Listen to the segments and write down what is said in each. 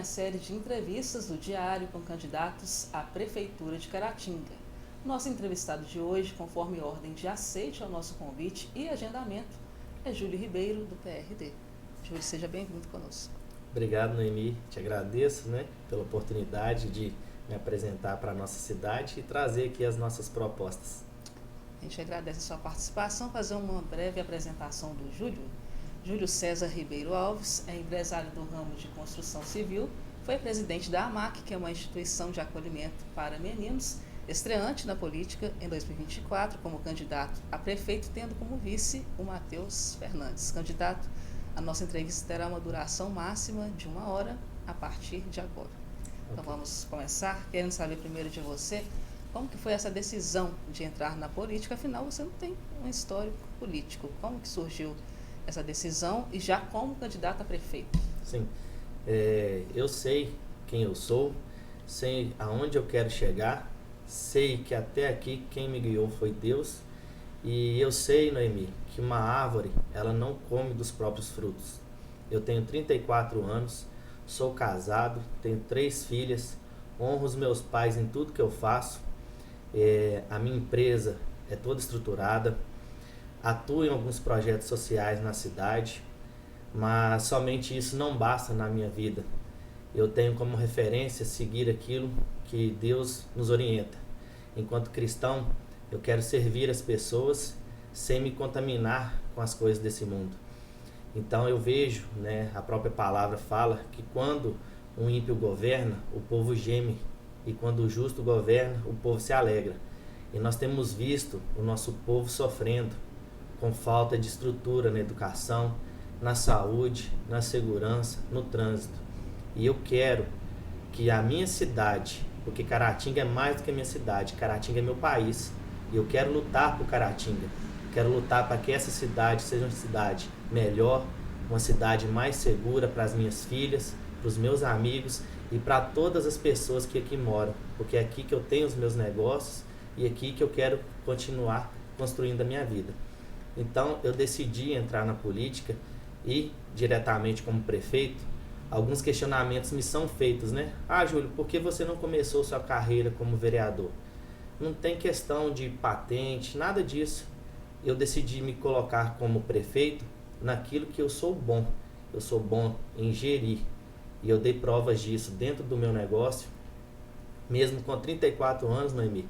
a série de entrevistas do Diário com candidatos à Prefeitura de Caratinga. Nosso entrevistado de hoje, conforme ordem de aceite ao nosso convite e agendamento, é Júlio Ribeiro, do PRD. Júlio, seja bem-vindo conosco. Obrigado, Noemi. Te agradeço, pela oportunidade de me apresentar para a nossa cidade e trazer aqui as nossas propostas. A gente agradece a sua participação, fazer uma breve apresentação do Júlio. Júlio César Ribeiro Alves é empresário do ramo de construção civil, foi presidente da AMAC, que é uma instituição de acolhimento para meninos, estreante na política em 2024 como candidato a prefeito, tendo como vice o Matheus Fernandes. Candidato, a nossa entrevista terá uma duração máxima de 1 hora a partir de agora. Então vamos começar, querendo saber primeiro de você, como que foi essa decisão de entrar na política? Afinal, você não tem um histórico político. Como que surgiu essa decisão e já como candidato a prefeito? Sim, eu sei quem eu sou, sei aonde eu quero chegar, sei que até aqui quem me guiou foi Deus, e eu sei, Noemi, que uma árvore, ela não come dos próprios frutos. Eu tenho 34 anos, sou casado, tenho 3 filhas, honro os meus pais em tudo que eu faço. A minha empresa é toda estruturada, atuo em alguns projetos sociais na cidade, mas somente isso não basta na minha vida. Eu tenho como referência seguir aquilo que Deus nos orienta. Enquanto cristão, eu quero servir as pessoas sem me contaminar com as coisas desse mundo. Então eu vejo, a própria palavra fala que quando um ímpio governa, o povo geme, e quando o justo governa, o povo se alegra. E nós temos visto o nosso povo sofrendo com falta de estrutura na educação, na saúde, na segurança, no trânsito. E eu quero que a minha cidade, porque Caratinga é mais do que a minha cidade, Caratinga é meu país, e eu quero lutar por Caratinga. Quero lutar para que essa cidade seja uma cidade melhor, uma cidade mais segura para as minhas filhas, para os meus amigos e para todas as pessoas que aqui moram, porque é aqui que eu tenho os meus negócios e é aqui que eu quero continuar construindo a minha vida. Então eu decidi entrar na política e diretamente como prefeito. Alguns questionamentos me são feitos, Júlio, por que você não começou sua carreira como vereador? Não tem questão de patente, nada disso. Eu decidi me colocar como prefeito naquilo que eu sou bom. Eu sou bom em gerir. E eu dei provas disso dentro do meu negócio. Mesmo com 34 anos, Noemi,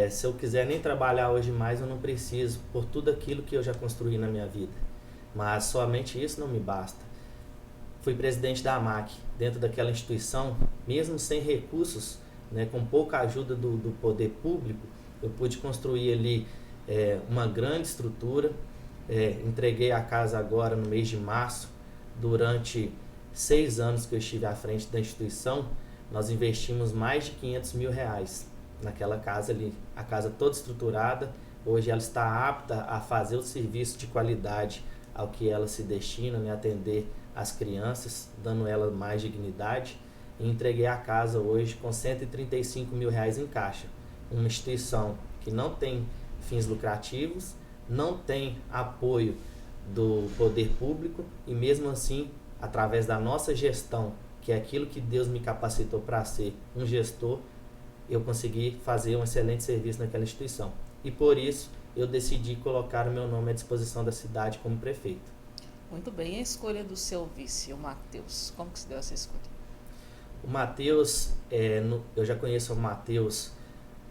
se eu quiser nem trabalhar hoje mais, eu não preciso, por tudo aquilo que eu já construí na minha vida. Mas somente isso não me basta. Fui presidente da AMAC, dentro daquela instituição, mesmo sem recursos, com pouca ajuda do poder público, eu pude construir ali uma grande estrutura. Entreguei a casa agora no mês de março. Durante 6 anos que eu estive à frente da instituição, nós investimos mais de R$500 mil naquela casa ali. A casa toda estruturada, hoje ela está apta a fazer o serviço de qualidade ao que ela se destina, atender as crianças, dando ela mais dignidade. E entreguei a casa hoje com R$135 mil em caixa. Uma instituição que não tem fins lucrativos, não tem apoio do poder público e mesmo assim, através da nossa gestão, que é aquilo que Deus me capacitou para ser um gestor, eu consegui fazer um excelente serviço naquela instituição. E por isso eu decidi colocar o meu nome à disposição da cidade como prefeito. Muito bem, e a escolha do seu vice, o Matheus, como que se deu essa escolha? O Matheus, eu já conheço o Matheus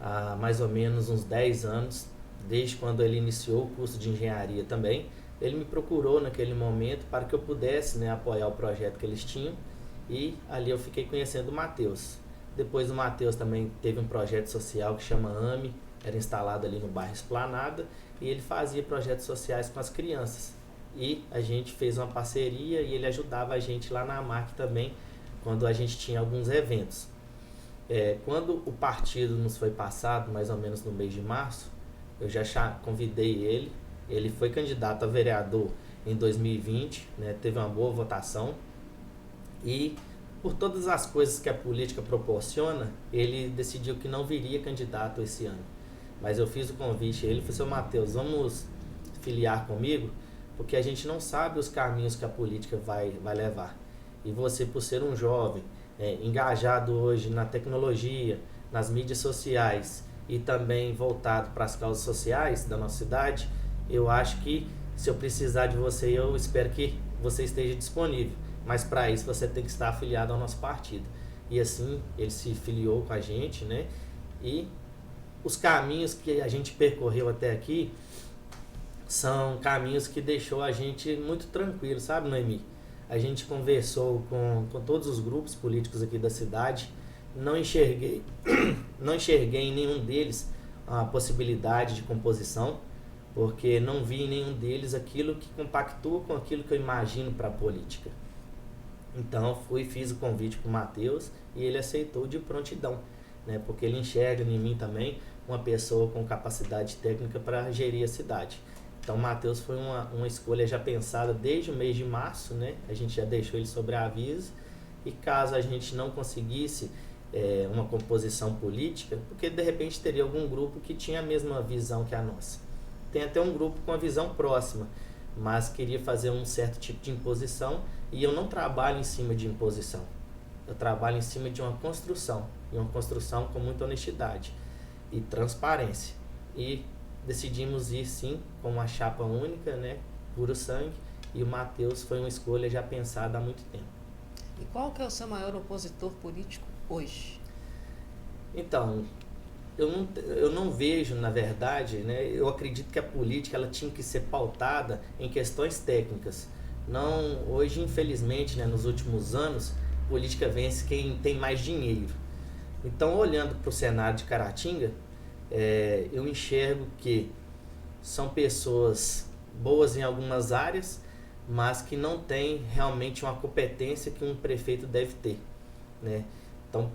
há mais ou menos uns 10 anos, desde quando ele iniciou o curso de engenharia também. Ele me procurou naquele momento para que eu pudesse apoiar o projeto que eles tinham, e ali eu fiquei conhecendo o Matheus. Depois o Matheus também teve um projeto social que chama AME, era instalado ali no bairro Esplanada, e ele fazia projetos sociais com as crianças. E a gente fez uma parceria e ele ajudava a gente lá na AMAC também, quando a gente tinha alguns eventos. Quando o partido nos foi passado, mais ou menos no mês de março, eu já convidei ele. Ele foi candidato a vereador em 2020, teve uma boa votação. E por todas as coisas que a política proporciona, ele decidiu que não viria candidato esse ano. Mas eu fiz o convite a ele, falei: seu Matheus, vamos filiar comigo? Porque a gente não sabe os caminhos que a política vai levar. E você, por ser um jovem engajado hoje na tecnologia, nas mídias sociais e também voltado para as causas sociais da nossa cidade, eu acho que se eu precisar de você, eu espero que você esteja disponível. Mas para isso você tem que estar afiliado ao nosso partido. E assim ele se filiou com a gente, né? E os caminhos que a gente percorreu até aqui são caminhos que deixou a gente muito tranquilo, sabe, Noemi? A gente conversou com todos os grupos políticos aqui da cidade, não enxerguei em nenhum deles a possibilidade de composição, porque não vi em nenhum deles aquilo que compactua com aquilo que eu imagino para a política. Então fiz o convite para o Matheus e ele aceitou de prontidão, né? Porque ele enxerga em mim também uma pessoa com capacidade técnica para gerir a cidade. Então o Matheus foi uma escolha já pensada desde o mês de março, né? A gente já deixou ele sobre aviso, e caso a gente não conseguisse uma composição política, porque de repente teria algum grupo que tinha a mesma visão que a nossa. Tem até um grupo com a visão próxima, mas queria fazer um certo tipo de imposição, e eu não trabalho em cima de imposição. Eu trabalho em cima de uma construção, e uma construção com muita honestidade e transparência. E decidimos ir sim com uma chapa única, né, puro sangue, e o Matheus foi uma escolha já pensada há muito tempo. E qual que é o seu maior opositor político hoje? Então, eu não vejo, na verdade, né, eu acredito que a política ela tinha que ser pautada em questões técnicas. Não, hoje, infelizmente, né, nos últimos anos, política vence quem tem mais dinheiro. Então, olhando para o cenário de Caratinga, eu enxergo que são pessoas boas em algumas áreas, mas que não têm realmente uma competência que um prefeito deve ter, né? Então,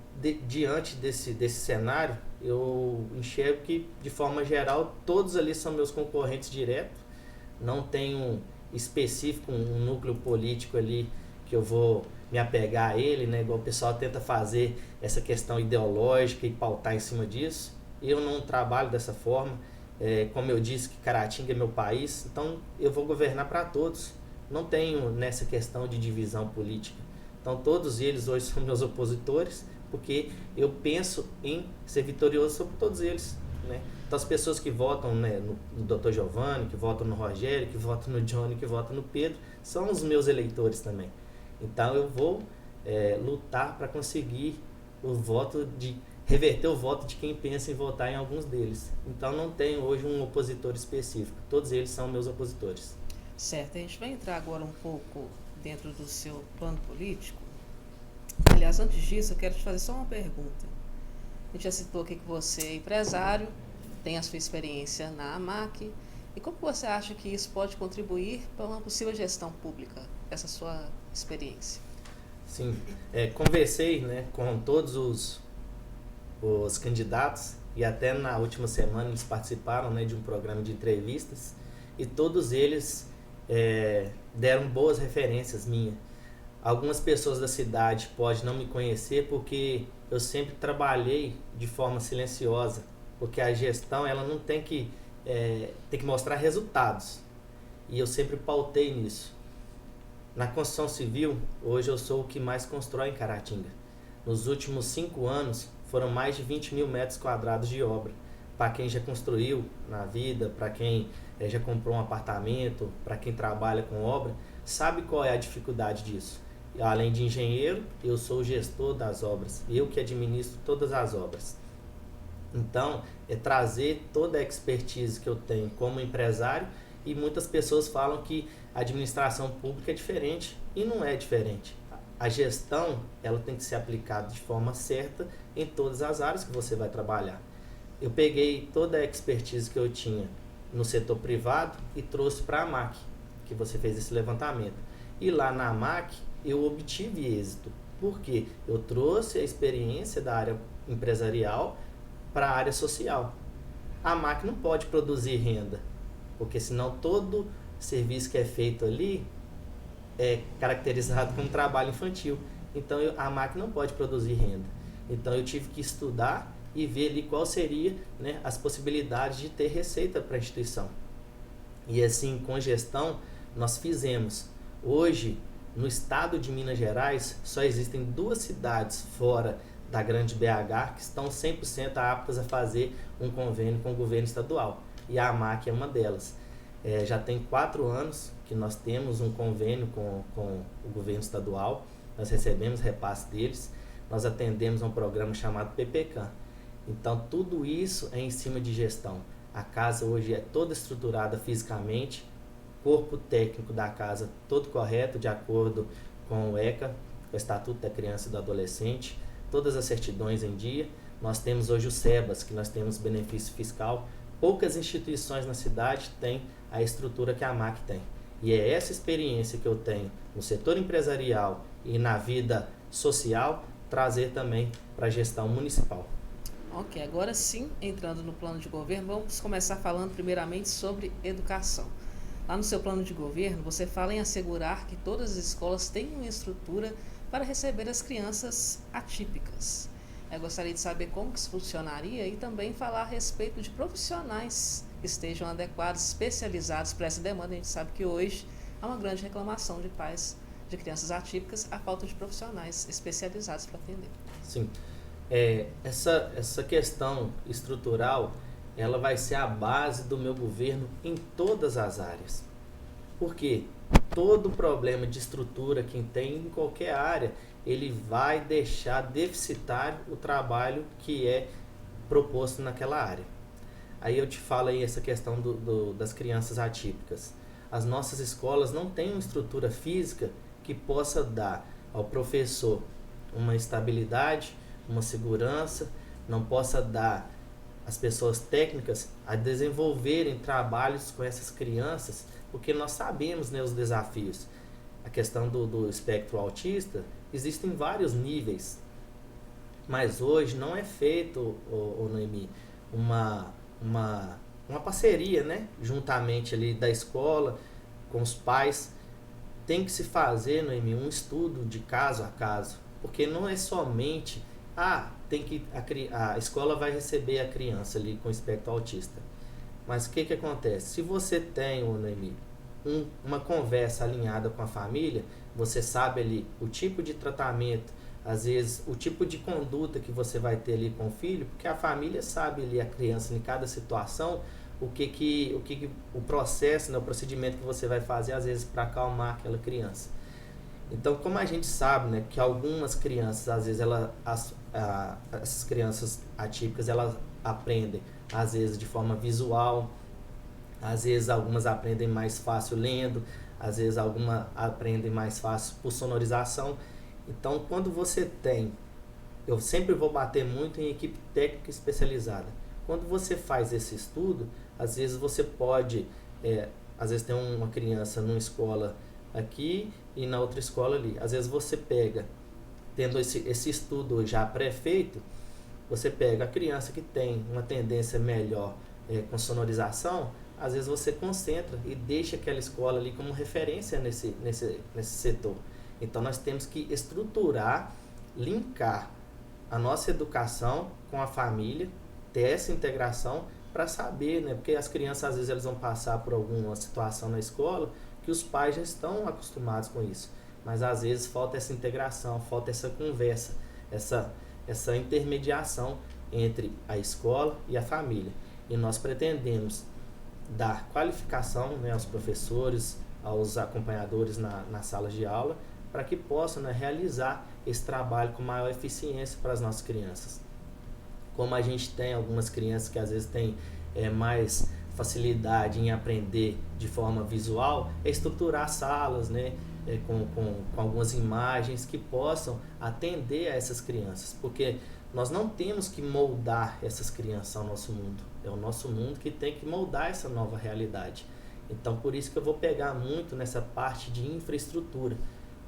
diante desse cenário, eu enxergo que, de forma geral, todos ali são meus concorrentes diretos. Não tenho específico um núcleo político ali que eu vou me apegar a ele, né? Igual o pessoal tenta fazer essa questão ideológica e pautar em cima disso. Eu não trabalho dessa forma. Como eu disse, que Caratinga é meu país, então eu vou governar para todos. Não tenho nessa questão de divisão política. Então todos eles hoje são meus opositores, porque eu penso em ser vitorioso sobre todos eles, né? Então as pessoas que votam, né, no Dr. Giovanni, que votam no Rogério, que votam no Johnny, que votam no Pedro, são os meus eleitores também. Então eu vou lutar para conseguir reverter o voto de quem pensa em votar em alguns deles. Então não tenho hoje um opositor específico, todos eles são meus opositores. Certo, a gente vai entrar agora um pouco dentro do seu plano político. Aliás, antes disso, eu quero te fazer só uma pergunta. A gente já citou aqui que você é empresário, tem a sua experiência na AMAC, e como você acha que isso pode contribuir para uma possível gestão pública, essa sua experiência? Sim, conversei, né, com todos os candidatos, e até na última semana eles participaram, né, de um programa de entrevistas, e todos eles deram boas referências minhas. Algumas pessoas da cidade podem não me conhecer porque eu sempre trabalhei de forma silenciosa, porque a gestão ela não tem que mostrar resultados, e eu sempre pautei nisso. Na construção civil, hoje eu sou o que mais constrói em Caratinga. Nos últimos 5 anos, foram mais de 20 mil metros quadrados de obra. Para quem já construiu na vida, para quem já comprou um apartamento, para quem trabalha com obra, sabe qual é a dificuldade disso. Além de engenheiro, eu sou o gestor das obras, eu que administro todas as obras. Então, é trazer toda a expertise que eu tenho como empresário, e muitas pessoas falam que a administração pública é diferente, e não é diferente. A gestão ela tem que ser aplicada de forma certa em todas as áreas que você vai trabalhar. Eu peguei toda a expertise que eu tinha no setor privado e trouxe para a AMAC, que você fez esse levantamento. E lá na AMAC eu obtive êxito, porque eu trouxe a experiência da área empresarial para a área social. A AMAC não pode produzir renda, porque senão todo serviço que é feito ali é caracterizado como trabalho infantil. Então a AMAC não pode produzir renda. Então eu tive que estudar e ver ali qual seria, né, as possibilidades de ter receita para a instituição. E assim, com gestão, nós fizemos. Hoje, no estado de Minas Gerais, só existem 2 cidades fora da grande BH que estão 100% aptas a fazer um convênio com o governo estadual. E a AMAC é uma delas. Já tem 4 anos que nós temos um convênio com o governo estadual, nós recebemos repasse deles, nós atendemos a um programa chamado PPCAM. Então, tudo isso é em cima de gestão. A casa hoje é toda estruturada fisicamente, corpo técnico da casa todo correto, de acordo com o ECA, o Estatuto da Criança e do Adolescente, todas as certidões em dia. Nós temos hoje o SEBAS, que nós temos benefício fiscal. Poucas instituições na cidade têm a estrutura que a AMAC tem. E é essa experiência que eu tenho no setor empresarial e na vida social, trazer também para a gestão municipal. Ok, agora sim, entrando no plano de governo, vamos começar falando primeiramente sobre educação. Lá no seu plano de governo, você fala em assegurar que todas as escolas tenham uma estrutura para receber as crianças atípicas. Eu gostaria de saber como que isso funcionaria e também falar a respeito de profissionais que estejam adequados, especializados para essa demanda. A gente sabe que hoje há uma grande reclamação de pais de crianças atípicas, a falta de profissionais especializados para atender. Sim. Essa questão estrutural, ela vai ser a base do meu governo em todas as áreas. Porque todo problema de estrutura que tem em qualquer área, ele vai deixar deficitário o trabalho que é proposto naquela área. Aí eu te falo aí essa questão das crianças atípicas. As nossas escolas não têm uma estrutura física que possa dar ao professor uma estabilidade, uma segurança, não possa dar às pessoas técnicas a desenvolverem trabalhos com essas crianças, porque nós sabemos, né, os desafios. A questão do espectro autista, existem vários níveis, mas hoje não é feito, Noemi, uma parceria, né, juntamente ali da escola com os pais. Tem que se fazer, Noemi, um estudo de caso a caso, porque não é somente a escola vai receber a criança ali com espectro autista. Mas o que acontece? Se você tem, Noemi, uma conversa alinhada com a família, você sabe ali o tipo de tratamento, às vezes o tipo de conduta que você vai ter ali com o filho, porque a família sabe ali, a criança em cada situação, o processo, né, o procedimento que você vai fazer às vezes para acalmar aquela criança. Então, como a gente sabe, né, que algumas crianças, às vezes, essas crianças atípicas, elas aprendem, às vezes, de forma visual, às vezes, algumas aprendem mais fácil lendo, às vezes, algumas aprendem mais fácil por sonorização. Então, quando você tem, eu sempre vou bater muito em equipe técnica especializada. Quando você faz esse estudo, às vezes, você pode, às vezes, tem uma criança numa escola aqui e na outra escola ali. Às vezes você pega, tendo esse estudo já pré-feito, você pega a criança que tem uma tendência melhor com sonorização, às vezes você concentra e deixa aquela escola ali como referência nesse setor. Então nós temos que estruturar, linkar a nossa educação com a família, ter essa integração para saber, né? Porque as crianças às vezes elas vão passar por alguma situação na escola que os pais já estão acostumados com isso, mas às vezes falta essa integração, falta essa conversa, essa intermediação entre a escola e a família. E nós pretendemos dar qualificação, né, aos professores, aos acompanhadores nas salas de aula, para que possam, né, realizar esse trabalho com maior eficiência para as nossas crianças. Como a gente tem algumas crianças que às vezes têm mais facilidade em aprender de forma visual, é estruturar salas, né, com algumas imagens que possam atender a essas crianças, porque nós não temos que moldar essas crianças ao nosso mundo, é o nosso mundo que tem que moldar essa nova realidade. Então, por isso que eu vou pegar muito nessa parte de infraestrutura,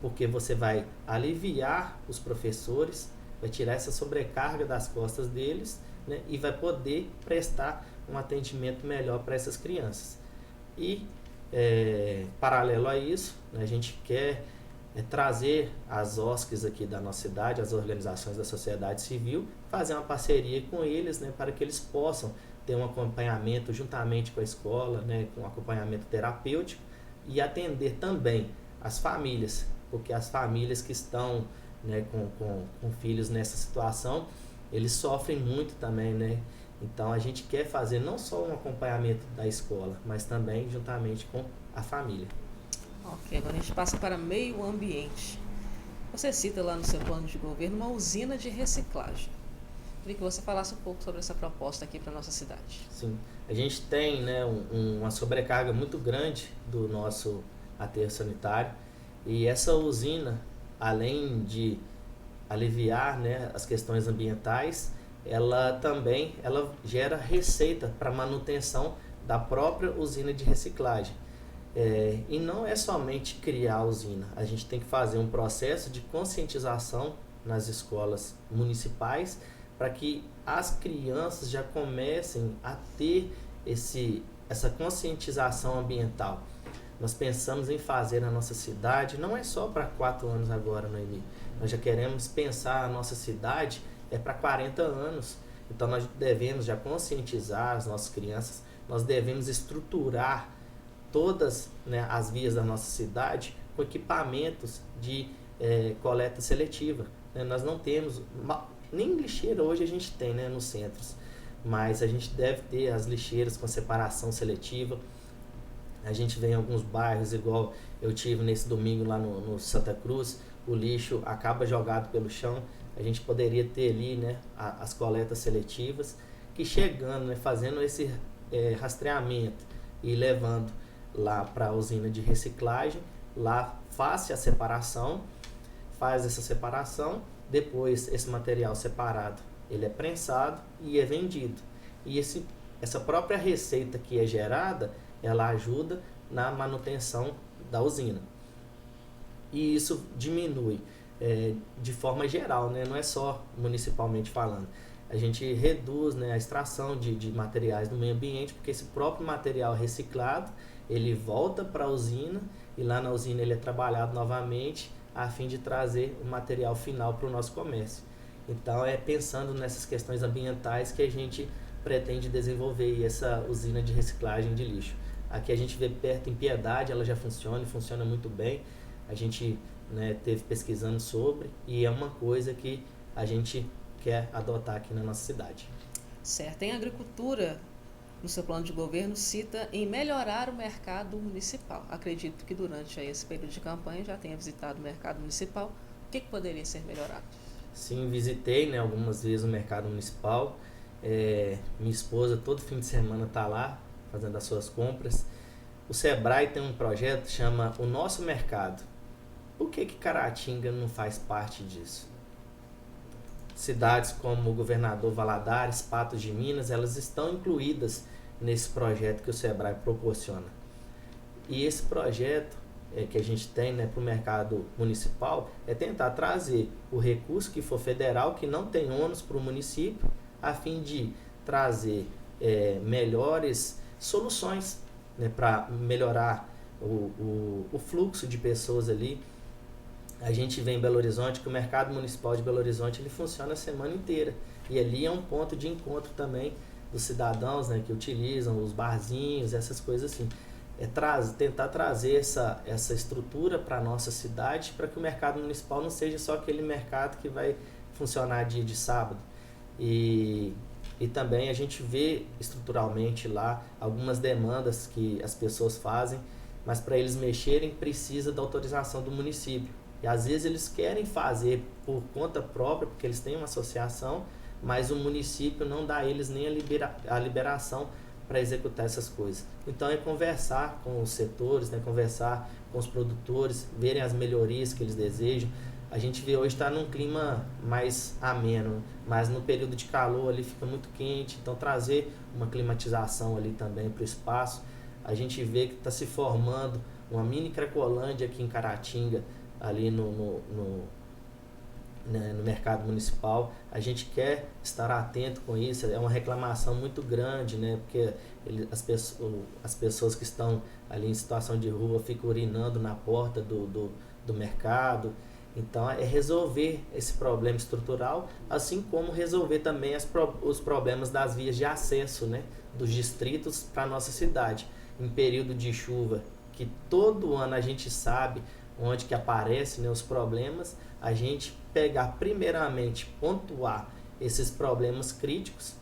porque você vai aliviar os professores, vai tirar essa sobrecarga das costas deles, né, e vai poder prestar um atendimento melhor para essas crianças. E, paralelo a isso, né, a gente quer trazer as OSCs aqui da nossa cidade, as organizações da sociedade civil, fazer uma parceria com eles, né, para que eles possam ter um acompanhamento juntamente com a escola, né, com um acompanhamento terapêutico, e atender também as famílias porque as famílias que estão, né, com filhos nessa situação, eles sofrem muito também, né? Então a gente quer fazer não só um acompanhamento da escola, mas também juntamente com a família. Ok, agora a gente passa para meio ambiente. Você cita lá no seu plano de governo uma usina de reciclagem. Queria que você falasse um pouco sobre essa proposta aqui para a nossa cidade. Sim, a gente tem, né, uma sobrecarga muito grande do nosso aterro sanitário, e essa usina, além de aliviar, né, as questões ambientais, ela gera receita para manutenção da própria usina de reciclagem. E não é somente criar a usina, a gente tem que fazer um processo de conscientização nas escolas municipais para que as crianças já comecem a ter essa conscientização ambiental. Nós pensamos em fazer na nossa cidade, não é só para 4 anos agora, Noemi. Nós já queremos pensar a nossa cidade para 40 anos. Então nós devemos já conscientizar as nossas crianças, nós devemos estruturar todas, né, as vias da nossa cidade com equipamentos de coleta seletiva. Nós não temos, nem lixeira hoje a gente tem, né, nos centros, mas a gente deve ter as lixeiras com separação seletiva. A gente vê em alguns bairros, igual eu tive nesse domingo lá no Santa Cruz, o lixo acaba jogado pelo chão. A gente poderia ter ali, né, as coletas seletivas, que chegando, né, fazendo esse rastreamento e levando lá para a usina de reciclagem, lá faz essa separação, depois esse material separado ele é prensado e é vendido. E essa própria receita que é gerada, ela ajuda na manutenção da usina. E isso diminui de forma geral, né? Não é só municipalmente falando. A gente reduz, né, a extração de materiais do meio ambiente, porque esse próprio material reciclado, ele volta para a usina e lá na usina ele é trabalhado novamente a fim de trazer o material final para o nosso comércio. Então pensando nessas questões ambientais que a gente pretende desenvolver essa usina de reciclagem de lixo. Aqui a gente vê perto em Piedade, ela já funciona e funciona muito bem. A gente, né, teve pesquisando sobre e é uma coisa que a gente quer adotar aqui na nossa cidade. Certo. Em agricultura, no seu plano de governo, cita em melhorar o mercado municipal. Acredito que durante esse período de campanha já tenha visitado o mercado municipal. O que poderia ser melhorado? Sim, visitei, né, algumas vezes o mercado municipal. Minha esposa todo fim de semana está lá fazendo as suas compras. O Sebrae tem um projeto que chama O Nosso Mercado. Por que Caratinga não faz parte disso? Cidades como o Governador Valadares, Patos de Minas, elas estão incluídas nesse projeto que o Sebrae proporciona. E esse projeto que a gente tem, né, para o mercado municipal é tentar trazer o recurso que for federal, que não tem ônus para o município, a fim de trazer melhores soluções, né, para melhorar o fluxo de pessoas ali. A gente vê em Belo Horizonte que o mercado municipal de Belo Horizonte ele funciona a semana inteira. E ali é um ponto de encontro também dos cidadãos, né, que utilizam os barzinhos, essas coisas assim. Tentar trazer essa estrutura para a nossa cidade, para que o mercado municipal não seja só aquele mercado que vai funcionar dia de sábado. E também a gente vê estruturalmente lá algumas demandas que as pessoas fazem, mas para eles mexerem precisa da autorização do município. E às vezes eles querem fazer por conta própria, porque eles têm uma associação, mas o município não dá a eles nem a liberação para executar essas coisas. Então é conversar com os setores, né, conversar com os produtores, verem as melhorias que eles desejam. A gente vê hoje está num clima mais ameno, mas no período de calor ali fica muito quente, então trazer uma climatização ali também para o espaço. A gente vê que está se formando uma mini Cracolândia aqui em Caratinga, ali no mercado municipal. A gente quer estar atento com isso, é uma reclamação muito grande, né? Porque as pessoas que estão ali em situação de rua ficam urinando na porta do mercado. Então é resolver esse problema estrutural, assim como resolver também os problemas das vias de acesso, né, dos distritos para a nossa cidade. Em período de chuva, que todo ano a gente sabe onde que aparecem, né, os problemas, a gente pegar primeiramente, pontuar esses problemas críticos,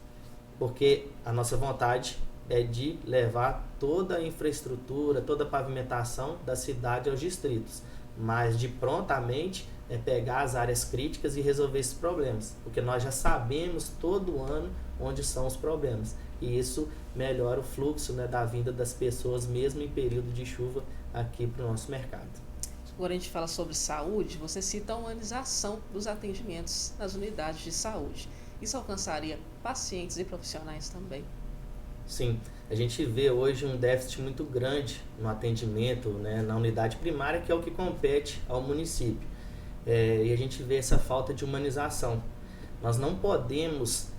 porque a nossa vontade é de levar toda a infraestrutura, toda a pavimentação da cidade aos distritos, mas de prontamente é pegar as áreas críticas e resolver esses problemas, porque nós já sabemos todo ano onde são os problemas, e isso melhora o fluxo, né, da vinda das pessoas, mesmo em período de chuva, aqui para o nosso mercado. Quando a gente fala sobre saúde, você cita a humanização dos atendimentos nas unidades de saúde. Isso alcançaria pacientes e profissionais também. Sim, a gente vê hoje um déficit muito grande no atendimento, né, na unidade primária, que é o que compete ao município. E a gente vê essa falta de humanização. Nós não podemos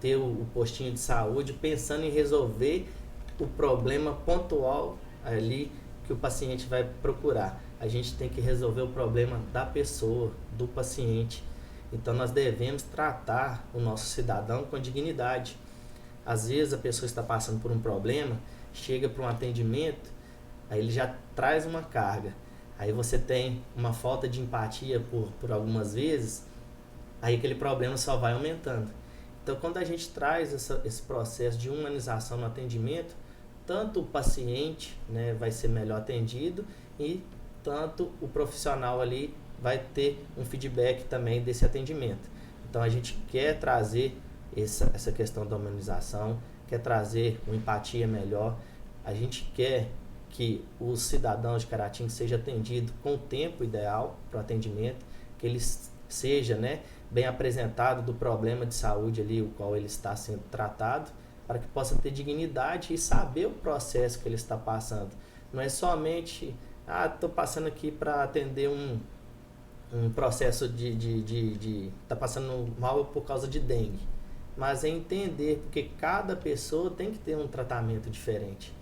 ter o postinho de saúde pensando em resolver o problema pontual ali que o paciente vai procurar. A gente tem que resolver o problema da pessoa, do paciente. Então nós devemos tratar o nosso cidadão com dignidade. Às vezes a pessoa está passando por um problema, chega para um atendimento, aí ele já traz uma carga. Aí você tem uma falta de empatia por algumas vezes, aí aquele problema só vai aumentando. Então quando a gente traz esse processo de humanização no atendimento, tanto o paciente, né, vai ser melhor atendido e tanto o profissional ali vai ter um feedback também desse atendimento. Então a gente quer trazer essa questão da humanização, quer trazer uma empatia melhor, a gente quer que os cidadãos de Caratinga sejam atendidos com o tempo ideal para o atendimento, que ele seja, né, bem apresentado do problema de saúde ali, o qual ele está sendo tratado, para que possa ter dignidade e saber o processo que ele está passando. Não é somente, estou passando aqui para atender um processo tá passando mal por causa de dengue. Mas é entender, porque cada pessoa tem que ter um tratamento diferente.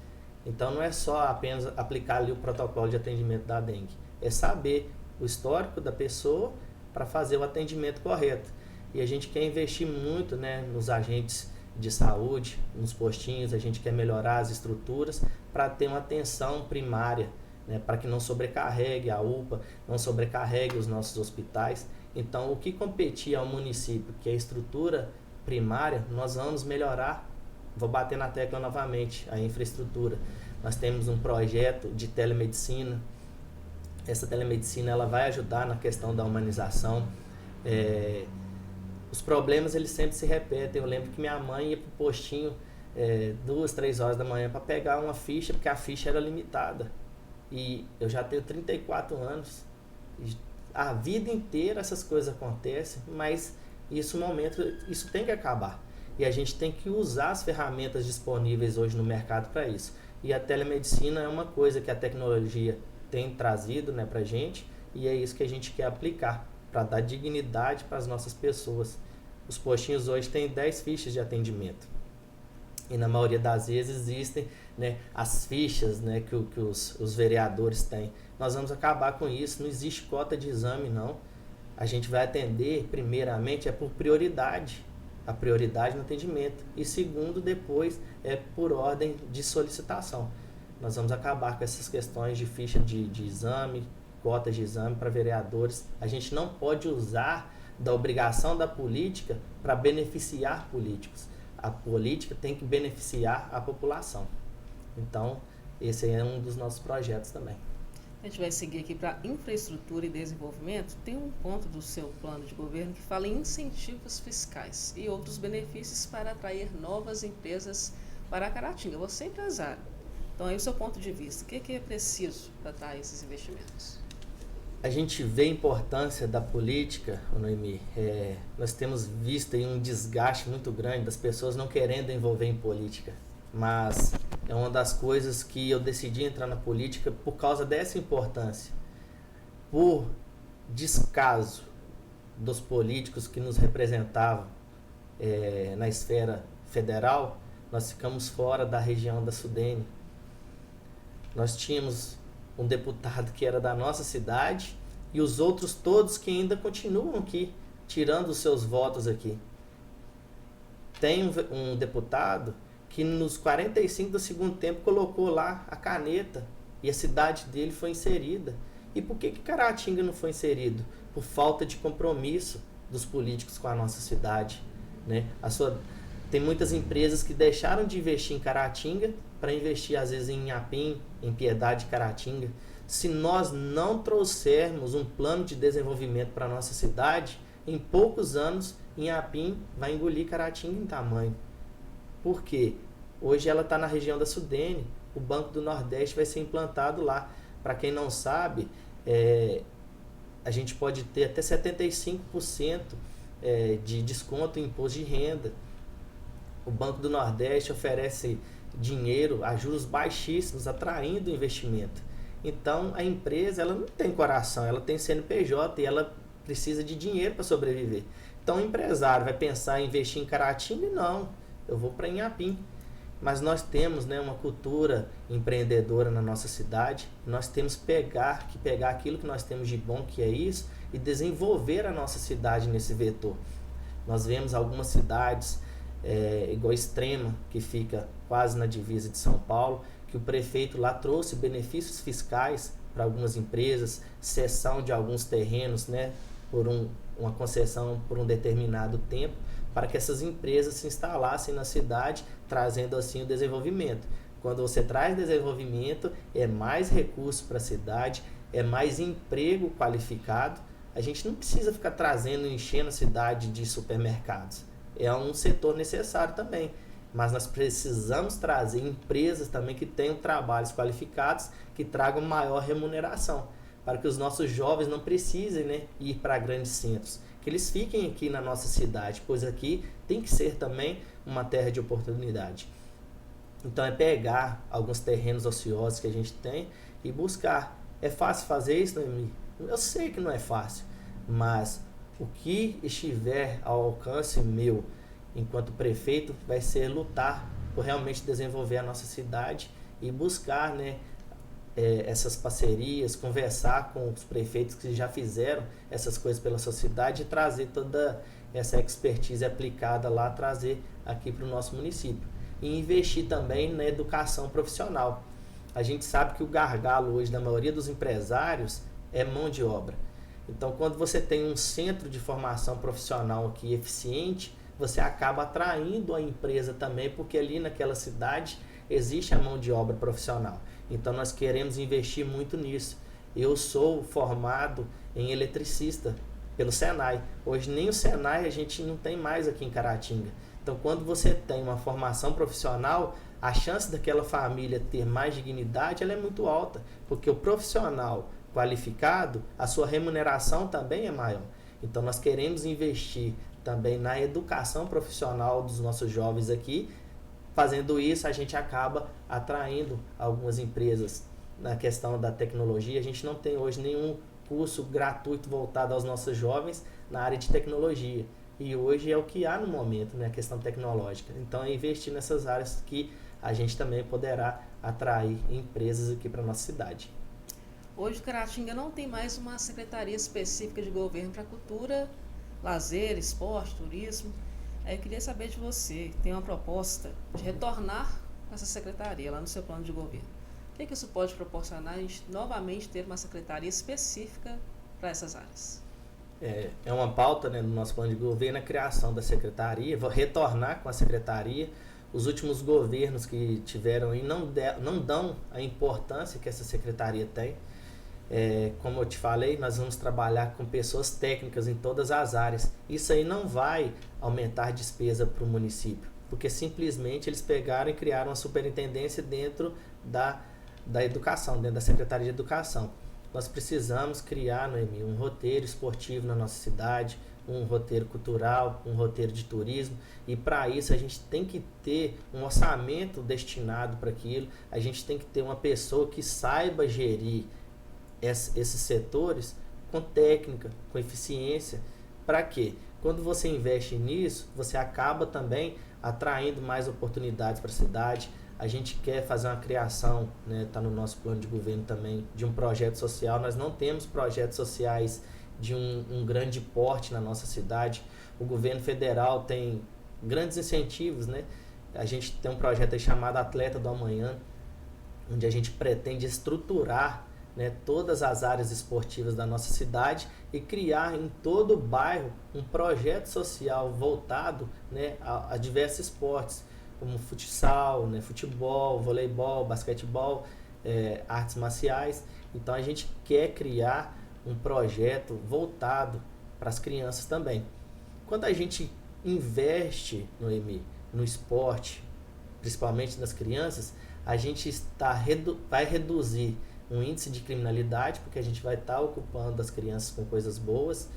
Então não é só apenas aplicar ali o protocolo de atendimento da dengue. É saber o histórico da pessoa para fazer o atendimento correto. E a gente quer investir muito, né, nos agentes de saúde, nos postinhos, a gente quer melhorar as estruturas para ter uma atenção primária, né, para que não sobrecarregue a UPA, não sobrecarregue os nossos hospitais. Então o que competir ao município, que é a estrutura primária, nós vamos melhorar. Vou bater na tecla novamente, a infraestrutura. Nós temos um projeto de telemedicina. Essa telemedicina ela vai ajudar na questão da humanização. Os problemas eles sempre se repetem. Eu lembro que minha mãe ia para o postinho 2, 3 horas da manhã para pegar uma ficha, porque a ficha era limitada. E eu já tenho 34 anos. A vida inteira essas coisas acontecem, mas isso tem que acabar. E a gente tem que usar as ferramentas disponíveis hoje no mercado para isso. E a telemedicina é uma coisa que a tecnologia tem trazido, né, para a gente, e é isso que a gente quer aplicar, para dar dignidade para as nossas pessoas. Os postinhos hoje têm 10 fichas de atendimento. E na maioria das vezes existem, né, as fichas, né, que os vereadores têm. Nós vamos acabar com isso, não existe cota de exame não. A gente vai atender primeiramente por prioridade. A prioridade no atendimento. E segundo, depois, por ordem de solicitação. Nós vamos acabar com essas questões de ficha de exame, cotas de exame para vereadores. A gente não pode usar da obrigação da política para beneficiar políticos. A política tem que beneficiar a população. Então, esse é um dos nossos projetos também. A gente vai seguir aqui para infraestrutura e desenvolvimento. Tem um ponto do seu plano de governo que fala em incentivos fiscais e outros benefícios para atrair novas empresas para Caratinga. Você é empresário. Então, aí o seu ponto de vista, o que é preciso para atrair esses investimentos? A gente vê a importância da política, Noemi. Nós temos visto aí um desgaste muito grande das pessoas não querendo envolver em política. Mas é uma das coisas que eu decidi entrar na política por causa dessa importância. Por descaso dos políticos que nos representavam na esfera federal, nós ficamos fora da região da Sudene. Nós tínhamos um deputado que era da nossa cidade e os outros todos que ainda continuam aqui, tirando os seus votos aqui. Tem um deputado que nos 45 do segundo tempo colocou lá a caneta e a cidade dele foi inserida. E por que Caratinga não foi inserido? Por falta de compromisso dos políticos com a nossa cidade, né? Tem muitas empresas que deixaram de investir em Caratinga para investir às vezes em Inhapim, em Piedade de Caratinga. Se nós não trouxermos um plano de desenvolvimento para a nossa cidade, em poucos anos Inhapim vai engolir Caratinga em tamanho. Por quê? Hoje ela está na região da Sudene, o Banco do Nordeste vai ser implantado lá. Para quem não sabe, a gente pode ter até 75% de desconto em imposto de renda. O Banco do Nordeste oferece dinheiro a juros baixíssimos, atraindo investimento. Então, a empresa ela não tem coração, ela tem CNPJ e ela precisa de dinheiro para sobreviver. Então, o empresário vai pensar em investir em Caratinga? Não, eu vou para Inhapim. Mas nós temos, né, uma cultura empreendedora na nossa cidade. Nós temos que pegar aquilo que nós temos de bom, que é isso, e desenvolver a nossa cidade nesse vetor. Nós vemos algumas cidades, igual Extrema, que fica quase na divisa de São Paulo, que o prefeito lá trouxe benefícios fiscais para algumas empresas, cessão de alguns terrenos, né, por uma concessão por um determinado tempo, para que essas empresas se instalassem na cidade, trazendo assim o desenvolvimento. Quando você traz desenvolvimento, é mais recurso para a cidade, é mais emprego qualificado. A gente não precisa ficar trazendo, enchendo a cidade de supermercados. É um setor necessário também. Mas nós precisamos trazer empresas também que tenham trabalhos qualificados, que tragam maior remuneração, para que os nossos jovens não precisem, né, ir para grandes centros. Que eles fiquem aqui na nossa cidade, pois aqui tem que ser também uma terra de oportunidade. Então é pegar alguns terrenos ociosos que a gente tem e buscar. É fácil fazer isso, Noemi? Eu sei que não é fácil, mas o que estiver ao alcance meu, enquanto prefeito, vai ser lutar por realmente desenvolver a nossa cidade e buscar, né, essas parcerias, conversar com os prefeitos que já fizeram essas coisas pela sociedade e trazer toda essa expertise aplicada lá, trazer aqui para o nosso município. E investir também na educação profissional. A gente sabe que o gargalo hoje da maioria dos empresários é mão de obra. Então, quando você tem um centro de formação profissional aqui eficiente, você acaba atraindo a empresa também, porque ali naquela cidade existe a mão de obra profissional. Então nós queremos investir muito nisso. Eu sou formado em eletricista pelo Senai. Hoje nem o Senai a gente não tem mais aqui em Caratinga. Então quando você tem uma formação profissional, a chance daquela família ter mais dignidade ela é muito alta, porque o profissional qualificado, a sua remuneração também é maior. Então nós queremos investir também na educação profissional dos nossos jovens aqui. Fazendo isso, a gente acaba atraindo algumas empresas na questão da tecnologia. A gente não tem hoje nenhum curso gratuito voltado aos nossos jovens na área de tecnologia. E hoje é o que há no momento, né, a questão tecnológica. Então, é investir nessas áreas que a gente também poderá atrair empresas aqui para a nossa cidade. Hoje, Caratinga não tem mais uma secretaria específica de governo para cultura, lazer, esporte, turismo. Eu queria saber de você, tem uma proposta de retornar essa secretaria lá no seu plano de governo. O que isso pode proporcionar a gente novamente ter uma secretaria específica para essas áreas? É uma pauta, né, no nosso plano de governo a criação da secretaria, vou retornar com a secretaria. Os últimos governos que tiveram aí não dão a importância que essa secretaria tem. Como eu te falei, nós vamos trabalhar com pessoas técnicas em todas as áreas. Isso aí não vai aumentar despesa para o município, porque simplesmente eles pegaram e criaram uma superintendência dentro da educação, dentro da Secretaria de Educação. Nós precisamos criar, Noemi, um roteiro esportivo na nossa cidade, um roteiro cultural, um roteiro de turismo, e para isso a gente tem que ter um orçamento destinado para aquilo, a gente tem que ter uma pessoa que saiba gerir esses setores com técnica, com eficiência. Para quê? Quando você investe nisso, você acaba também atraindo mais oportunidades para a cidade. A gente quer fazer uma criação, né, tá no nosso plano de governo também, de um projeto social. Nós não temos projetos sociais de um grande porte na nossa cidade. O governo federal tem grandes incentivos, né? A gente tem um projeto aí chamado Atleta do Amanhã, onde a gente pretende estruturar, né, todas as áreas esportivas da nossa cidade e criar em todo o bairro um projeto social voltado, né, a diversos esportes, como futsal, né, futebol, voleibol, basquetebol, artes marciais. Então a gente quer criar um projeto voltado para as crianças também. Quando a gente investe no esporte, principalmente das crianças, a gente vai reduzir um índice de criminalidade, porque a gente vai estar ocupando as crianças com coisas boas,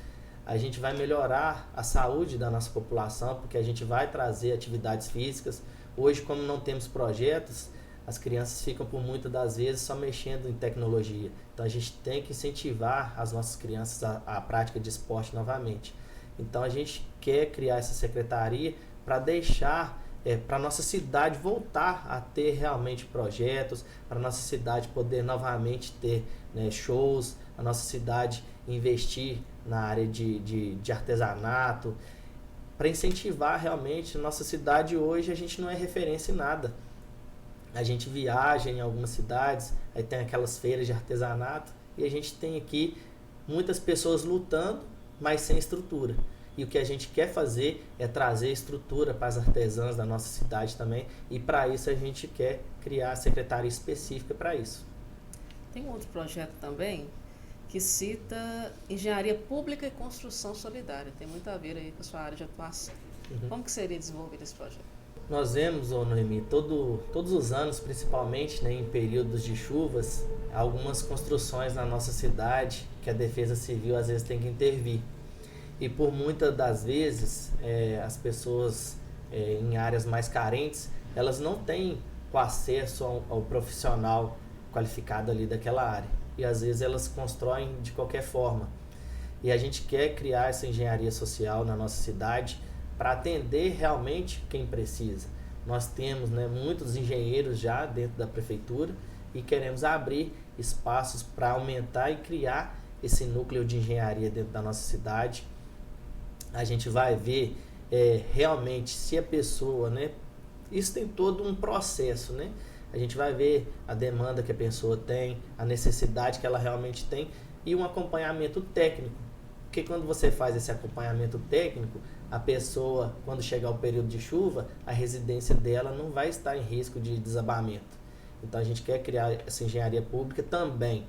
a gente vai melhorar a saúde da nossa população, porque a gente vai trazer atividades físicas. Hoje, como não temos projetos, as crianças ficam por muitas das vezes só mexendo em tecnologia. Então a gente tem que incentivar as nossas crianças à prática de esporte novamente. Então a gente quer criar essa secretaria para deixar para a nossa cidade voltar a ter realmente projetos, para a nossa cidade poder novamente ter, né, shows, a nossa cidade investir na área de artesanato, para incentivar realmente. Nossa cidade hoje, a gente não é referência em nada. A gente viaja em algumas cidades, aí tem aquelas feiras de artesanato, e a gente tem aqui muitas pessoas lutando, mas sem estrutura. E o que a gente quer fazer é trazer estrutura para as artesãs da nossa cidade também, e para isso a gente quer criar a secretaria específica para isso. Tem um outro projeto também que cita engenharia pública e construção solidária. Tem muito a ver aí com a sua área de atuação. Como que seria desenvolvido esse projeto? Nós vemos, Noemi, todos os anos, principalmente, né, em períodos de chuvas, algumas construções na nossa cidade que a Defesa Civil às vezes tem que intervir. E por muitas das vezes, as pessoas em áreas mais carentes, elas não têm o acesso ao profissional qualificado ali daquela área. E às vezes elas constroem de qualquer forma. E a gente quer criar essa engenharia social na nossa cidade para atender realmente quem precisa. Nós temos, né, muitos engenheiros já dentro da prefeitura e queremos abrir espaços para aumentar e criar esse núcleo de engenharia dentro da nossa cidade. A gente vai ver realmente se a pessoa, né, isso tem todo um processo, né? A gente vai ver a demanda que a pessoa tem, a necessidade que ela realmente tem e um acompanhamento técnico. Porque quando você faz esse acompanhamento técnico, a pessoa, quando chegar o período de chuva, a residência dela não vai estar em risco de desabamento. Então a gente quer criar essa engenharia pública também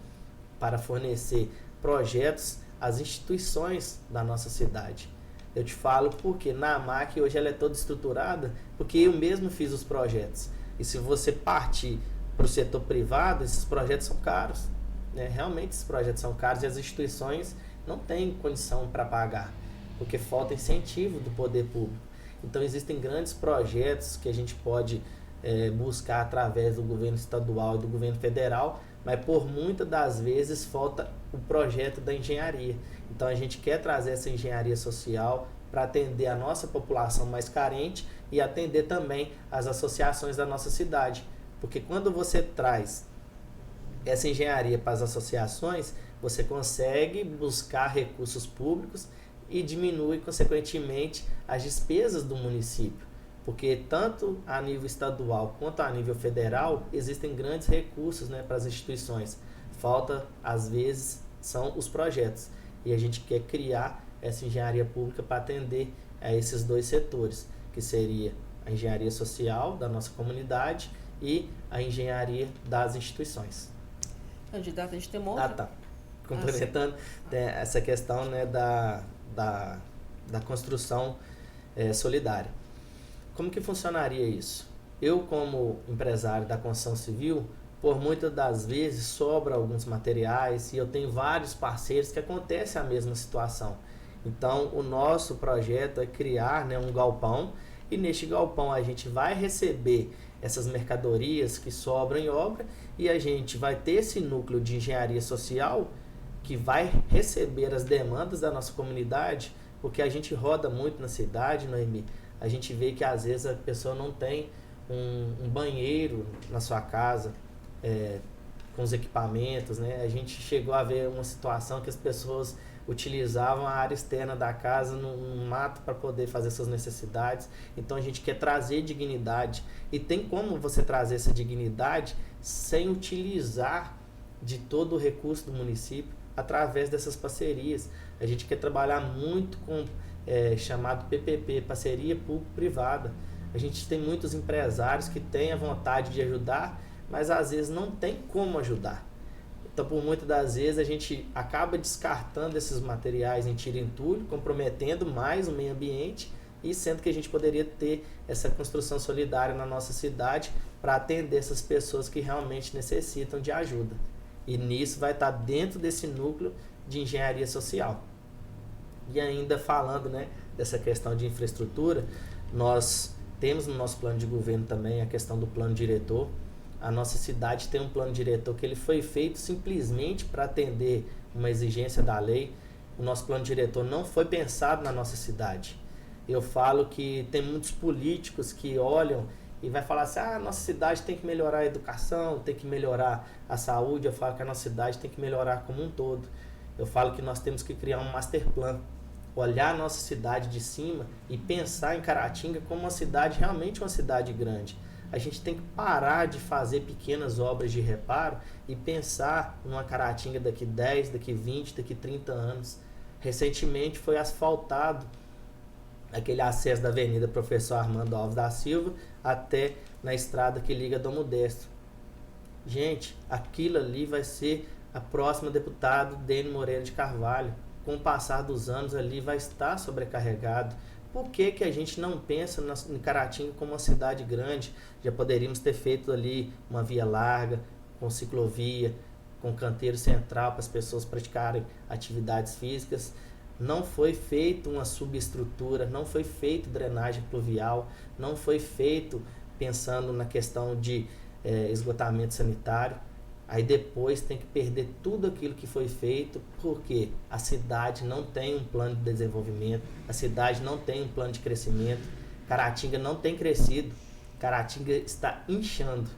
para fornecer projetos às instituições da nossa cidade. Eu te falo porque na AMAC hoje ela é toda estruturada, porque eu mesmo fiz os projetos. E se você partir para o setor privado, esses projetos são caros, né? Realmente esses projetos são caros e as instituições não têm condição para pagar, porque falta incentivo do poder público. Então existem grandes projetos que a gente pode buscar através do governo estadual e do governo federal, mas por muitas das vezes falta o projeto da engenharia. Então a gente quer trazer essa engenharia social para atender a nossa população mais carente e atender também as associações da nossa cidade. Porque quando você traz essa engenharia para as associações, você consegue buscar recursos públicos e diminui, consequentemente, as despesas do município. Porque tanto a nível estadual quanto a nível federal existem grandes recursos, né, para as instituições. Falta, às vezes, são os projetos. E a gente quer criar essa engenharia pública para atender a esses dois setores, que seria a engenharia social da nossa comunidade e a engenharia das instituições. Candidato, a gente tem uma outra... Complementando essa questão, né, da construção solidária. Como que funcionaria isso? Eu, como empresário da construção civil, por muitas das vezes sobra alguns materiais e eu tenho vários parceiros que acontece a mesma situação. Então, o nosso projeto é criar, né, um galpão, e neste galpão a gente vai receber essas mercadorias que sobram em obra e a gente vai ter esse núcleo de engenharia social que vai receber as demandas da nossa comunidade, porque a gente roda muito na cidade, Noemi. A gente vê que às vezes a pessoa não tem um banheiro na sua casa, com os equipamentos, né? A gente chegou a ver uma situação que as pessoas utilizavam a área externa da casa no mato para poder fazer suas necessidades. Então a gente quer trazer dignidade, e tem como você trazer essa dignidade sem utilizar de todo o recurso do município através dessas parcerias. A gente quer trabalhar muito com chamado PPP, parceria público-privada. A gente tem muitos empresários que têm a vontade de ajudar, mas às vezes não tem como ajudar. Então, por muitas das vezes, a gente acaba descartando esses materiais em tiro e entulho, comprometendo mais o meio ambiente, e sendo que a gente poderia ter essa construção solidária na nossa cidade para atender essas pessoas que realmente necessitam de ajuda. E nisso vai estar dentro desse núcleo de engenharia social. E ainda falando, né, dessa questão de infraestrutura, nós temos no nosso plano de governo também a questão do plano diretor. A nossa cidade tem um plano diretor que ele foi feito simplesmente para atender uma exigência da lei. O nosso plano diretor não foi pensado na nossa cidade. Eu falo que tem muitos políticos que olham e vai falar assim, a nossa cidade tem que melhorar a educação, tem que melhorar a saúde. Eu falo que a nossa cidade tem que melhorar como um todo. Eu falo que nós temos que criar um master plan, olhar a nossa cidade de cima e pensar em Caratinga como uma cidade, realmente uma cidade grande. A gente tem que parar de fazer pequenas obras de reparo e pensar numa Caratinga daqui 10, daqui 20, daqui 30 anos. Recentemente foi asfaltado aquele acesso da Avenida Professor Armando Alves da Silva até na estrada que liga Dom Modesto. Gente, aquilo ali vai ser a próxima deputada Dene Moreira de Carvalho. Com o passar dos anos ali vai estar sobrecarregado. Por que a gente não pensa em Caratinga como uma cidade grande? Já poderíamos ter feito ali uma via larga, com ciclovia, com canteiro central para as pessoas praticarem atividades físicas. Não foi feito uma subestrutura, não foi feito drenagem pluvial, não foi feito pensando na questão de esgotamento sanitário. Aí depois tem que perder tudo aquilo que foi feito, porque a cidade não tem um plano de desenvolvimento, a cidade não tem um plano de crescimento, Caratinga não tem crescido, Caratinga está inchando.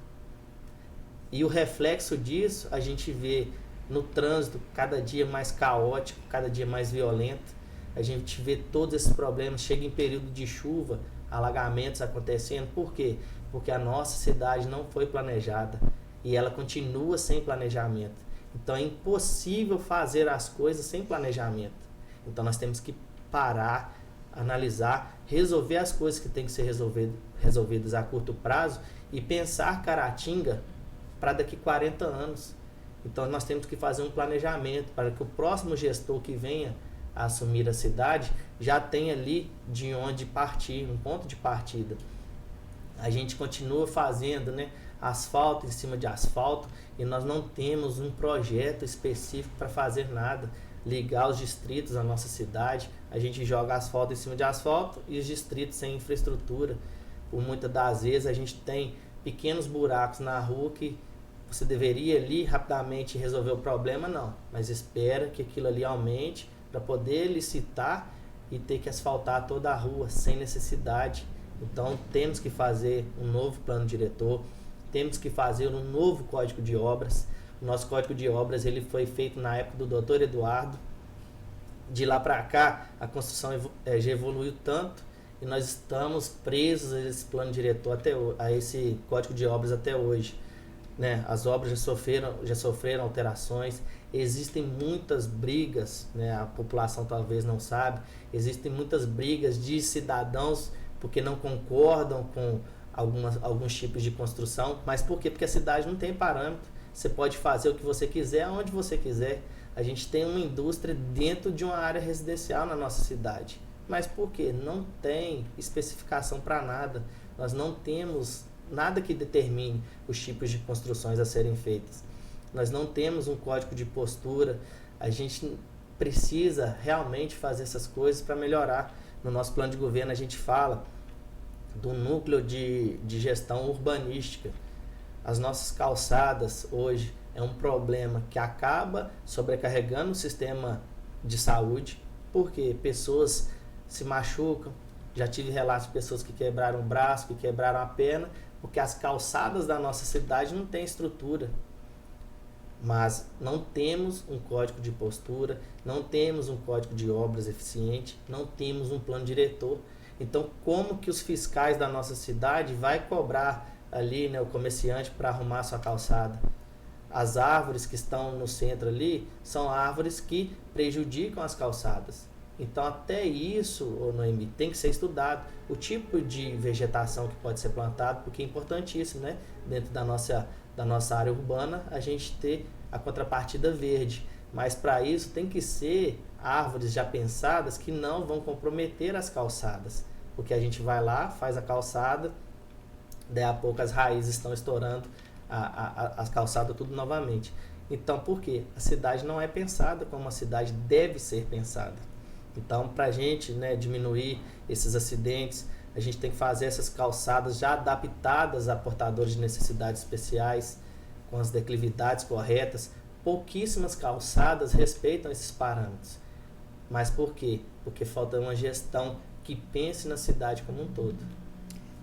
E o reflexo disso a gente vê no trânsito cada dia mais caótico, cada dia mais violento. A gente vê todos esses problemas, chega em período de chuva, alagamentos acontecendo. Por quê? Porque a nossa cidade não foi planejada. E ela continua sem planejamento. Então é impossível fazer as coisas sem planejamento. Então nós temos que parar, analisar, resolver as coisas que têm que ser resolvidas a curto prazo e pensar Caratinga para daqui 40 anos. Então nós temos que fazer um planejamento para que o próximo gestor que venha a assumir a cidade já tenha ali de onde partir, um ponto de partida. A gente continua fazendo, né, asfalto em cima de asfalto e nós não temos um projeto específico para fazer nada, ligar os distritos à nossa cidade. A gente joga asfalto em cima de asfalto e os distritos sem infraestrutura. Por muitas das vezes a gente tem pequenos buracos na rua que você deveria ali rapidamente resolver o problema, não, mas espera que aquilo ali aumente para poder licitar e ter que asfaltar toda a rua sem necessidade. Então temos que fazer um novo plano diretor, temos que fazer um novo código de obras. O nosso código de obras ele foi feito na época do Dr. Eduardo. De lá para cá a construção já evoluiu tanto e nós estamos presos a esse plano diretor a esse código de obras até hoje, né? As obras já sofreram alterações, existem muitas brigas, né? A população talvez não sabe, existem muitas brigas de cidadãos porque não concordam com alguns tipos de construção. Mas por quê? Porque a cidade não tem parâmetro. Você pode fazer o que você quiser, aonde você quiser. A gente tem uma indústria dentro de uma área residencial na nossa cidade. Mas por quê? Não tem especificação para nada. Nós não temos nada que determine os tipos de construções a serem feitas. Nós não temos um código de postura. A gente precisa realmente fazer essas coisas para melhorar. No nosso plano de governo a gente fala do núcleo de gestão urbanística. As nossas calçadas hoje é um problema que acaba sobrecarregando o sistema de saúde, porque pessoas se machucam. Já tive relatos de pessoas que quebraram o braço, que quebraram a perna, porque as calçadas da nossa cidade não têm estrutura. Mas não temos um código de postura, não temos um código de obras eficiente, não temos um plano diretor. Então, como que os fiscais da nossa cidade vai cobrar ali, né, o comerciante para arrumar sua calçada? as árvores que estão no centro ali são árvores que prejudicam as calçadas. Então até isso, Noemi, tem que ser estudado. O tipo de vegetação que pode ser plantado, porque é importantíssimo, né? Dentro da nossa área urbana, a gente ter a contrapartida verde. Mas para isso tem que ser árvores já pensadas que não vão comprometer as calçadas. Porque a gente vai lá, faz a calçada, daí a pouco as raízes estão estourando as calçadas tudo novamente. Então por quê? A cidade não é pensada como a cidade deve ser pensada. Então, para a gente, né, diminuir esses acidentes, a gente tem que fazer essas calçadas já adaptadas a portadores de necessidades especiais, com as declividades corretas. Pouquíssimas calçadas respeitam esses parâmetros. Mas por quê? Porque falta uma gestão que pense na cidade como um todo.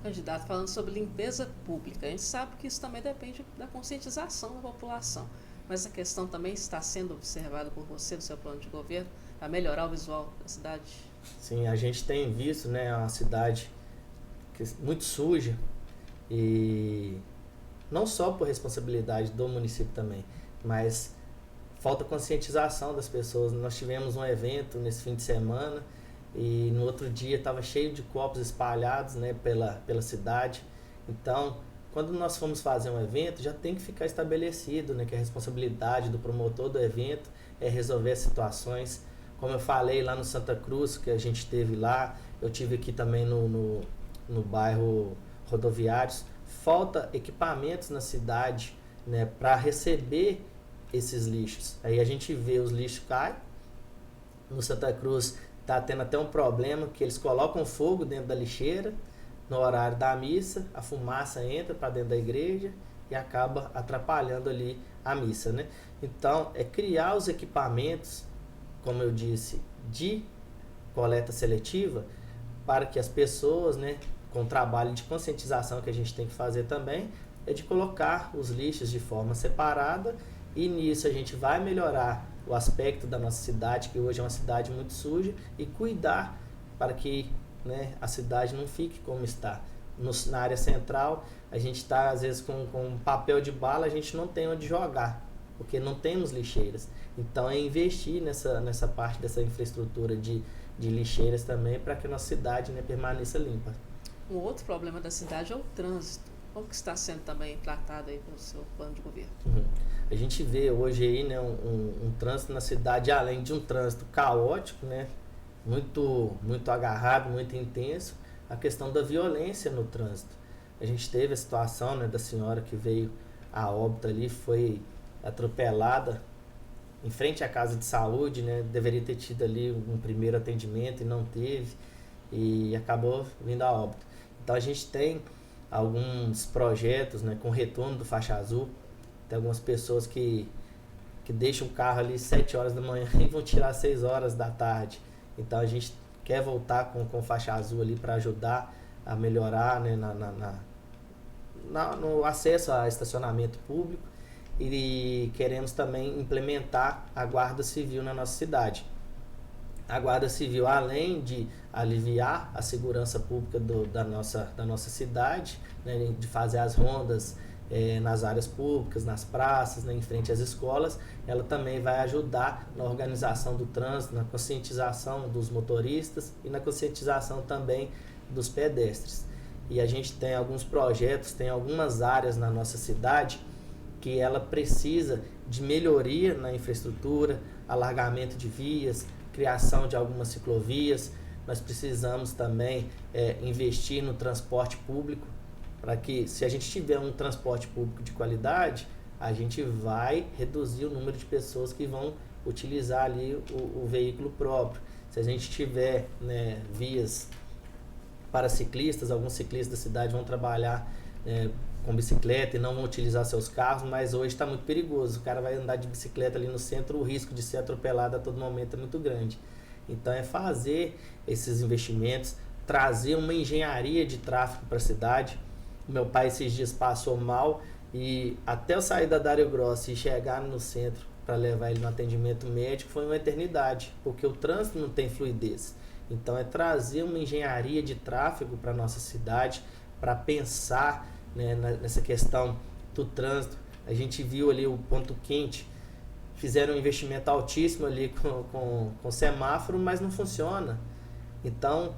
Candidato, falando sobre limpeza pública, a gente sabe que isso também depende da conscientização da população. Mas a questão também está sendo observada por você no seu plano de governo, a melhorar o visual da cidade? Sim, a gente tem visto, né, uma cidade muito suja, e não só por responsabilidade do município também, mas falta conscientização das pessoas. Nós tivemos um evento nesse fim de semana e no outro dia estava cheio de copos espalhados, né, pela cidade. Então, quando nós formos fazer um evento, já tem que ficar estabelecido, né, que a responsabilidade do promotor do evento é resolver as situações. Como eu falei lá no Santa Cruz, que a gente teve lá, eu tive aqui também no bairro Rodoviários, falta equipamentos na cidade, né, para receber esses lixos. Aí a gente vê os lixos caem. No Santa Cruz está tendo até um problema que eles colocam fogo dentro da lixeira no horário da missa, a fumaça entra para dentro da igreja e acaba atrapalhando ali a missa, né? Então, é criar os equipamentos, como eu disse, de coleta seletiva, para que as pessoas, né, com o trabalho de conscientização que a gente tem que fazer também, é de colocar os lixos de forma separada, e nisso a gente vai melhorar o aspecto da nossa cidade, que hoje é uma cidade muito suja, e cuidar para que, né, a cidade não fique como está. Na área central, a gente está às vezes com papel de bala, a gente não tem onde jogar, porque não temos lixeiras. Então é investir nessa parte dessa infraestrutura de lixeiras também, para que a nossa cidade, né, permaneça limpa. Um outro problema da cidade é o trânsito. Como que está sendo também tratado aí pelo seu plano de governo? A gente vê hoje aí, né, um trânsito na cidade, além de um trânsito caótico, né, muito agarrado, muito intenso, a questão da violência no trânsito. A gente teve a situação, né, da senhora que veio a óbito ali, foi atropelada em frente à casa de saúde, né, deveria ter tido ali um primeiro atendimento e não teve, e acabou vindo a óbito. Então a gente tem alguns projetos, né, com retorno do faixa azul. Tem algumas pessoas que deixam o carro ali 7 horas da manhã e vão tirar às 6 horas da tarde. Então a gente quer voltar com faixa azul ali para ajudar a melhorar, né, no acesso a estacionamento público, e queremos também implementar a Guarda Civil na nossa cidade. A Guarda Civil, além de aliviar a segurança pública da nossa cidade, né, de fazer as rondas nas áreas públicas, nas praças, né, em frente às escolas, ela também vai ajudar na organização do trânsito, na conscientização dos motoristas e na conscientização também dos pedestres. E a gente tem alguns projetos, tem algumas áreas na nossa cidade que ela precisa de melhoria na infraestrutura, alargamento de vias, criação de algumas ciclovias. Nós precisamos também investir no transporte público, para que, se a gente tiver um transporte público de qualidade, a gente vai reduzir o número de pessoas que vão utilizar ali o veículo próprio. Se a gente tiver, né, vias para ciclistas, alguns ciclistas da cidade vão trabalhar com bicicleta e não vão utilizar seus carros, mas hoje está muito perigoso. O cara vai andar de bicicleta ali no centro, o risco de ser atropelado a todo momento é muito grande. Então é fazer esses investimentos, trazer uma engenharia de tráfego para a cidade. O meu pai esses dias passou mal, e até eu sair da Dário Grossi e chegar no centro para levar ele no atendimento médico foi uma eternidade, porque o trânsito não tem fluidez. Então é trazer uma engenharia de tráfego para a nossa cidade, para pensar, né, nessa questão do trânsito, A gente viu ali o ponto quente, fizeram um investimento altíssimo ali com semáforo, mas não funciona. Então,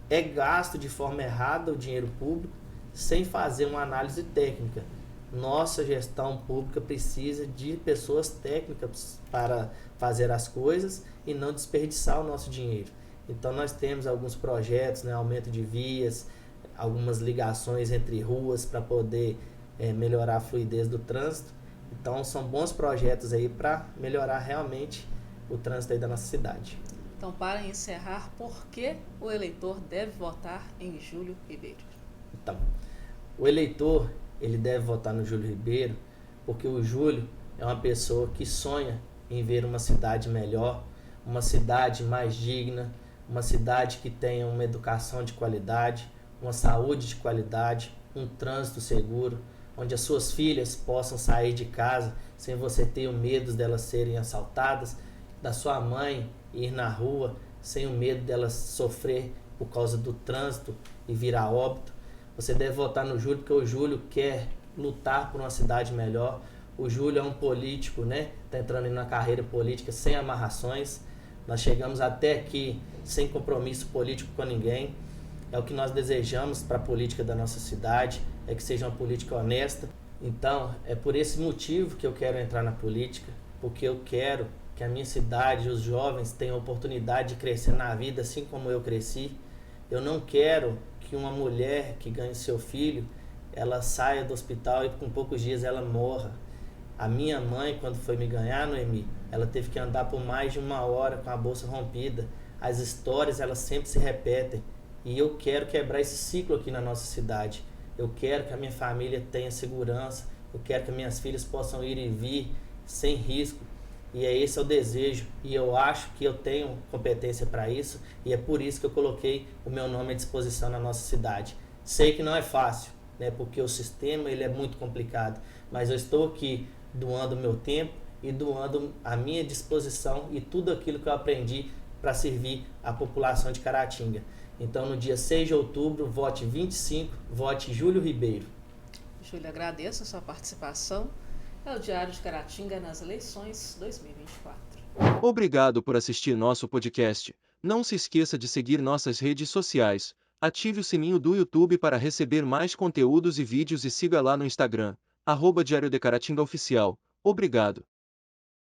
é gasto de forma errada o dinheiro público, sem fazer uma análise técnica. Nossa gestão pública precisa de pessoas técnicas para fazer as coisas e não desperdiçar o nosso dinheiro. Então nós temos alguns projetos, né, aumento de vias, algumas ligações entre ruas para poder melhorar a fluidez do trânsito. Então são bons projetos aí para melhorar realmente o trânsito aí da nossa cidade. Então, para encerrar, por que o eleitor deve votar em Júlio Ribeiro? Então, o eleitor ele deve votar no Júlio Ribeiro porque o Júlio é uma pessoa que sonha em ver uma cidade melhor, uma cidade mais digna, uma cidade que tenha uma educação de qualidade, uma saúde de qualidade, um trânsito seguro, onde as suas filhas possam sair de casa sem você ter o medo delas serem assaltadas, da sua mãe ir na rua sem o medo delas sofrer por causa do trânsito e virar óbito. Você deve votar no Júlio porque o Júlio quer lutar por uma cidade melhor. O Júlio é um político, né? Está entrando na carreira política sem amarrações. Nós chegamos até aqui sem compromisso político com ninguém. É o que nós desejamos para a política da nossa cidade, é que seja uma política honesta. Então, é por esse motivo que eu quero entrar na política, porque eu quero que a minha cidade, os jovens, tenham a oportunidade de crescer na vida assim como eu cresci. Eu não quero que uma mulher que ganhe seu filho, ela saia do hospital e com poucos dias ela morra. A minha mãe, quando foi me ganhar, Noemi, ela teve que andar por mais de 1 hora com a bolsa rompida. As histórias, elas sempre se repetem. E eu quero quebrar esse ciclo aqui na nossa cidade. Eu quero que a minha família tenha segurança. Eu quero que minhas filhas possam ir e vir sem risco. E esse é o desejo. E eu acho que eu tenho competência para isso. E é por isso que eu coloquei o meu nome à disposição na nossa cidade. Sei que não é fácil, né? Porque o sistema ele é muito complicado. Mas eu estou aqui doando o meu tempo e doando a minha disposição e tudo aquilo que eu aprendi para servir a população de Caratinga. Então, no dia 6 de outubro, vote 25, vote Júlio Ribeiro. Júlio, agradeço a sua participação. É o Diário de Caratinga nas eleições 2024. Obrigado por assistir nosso podcast. Não se esqueça de seguir nossas redes sociais. Ative o sininho do YouTube para receber mais conteúdos e vídeos e siga lá no Instagram, @Diário de Caratinga Oficial. Obrigado.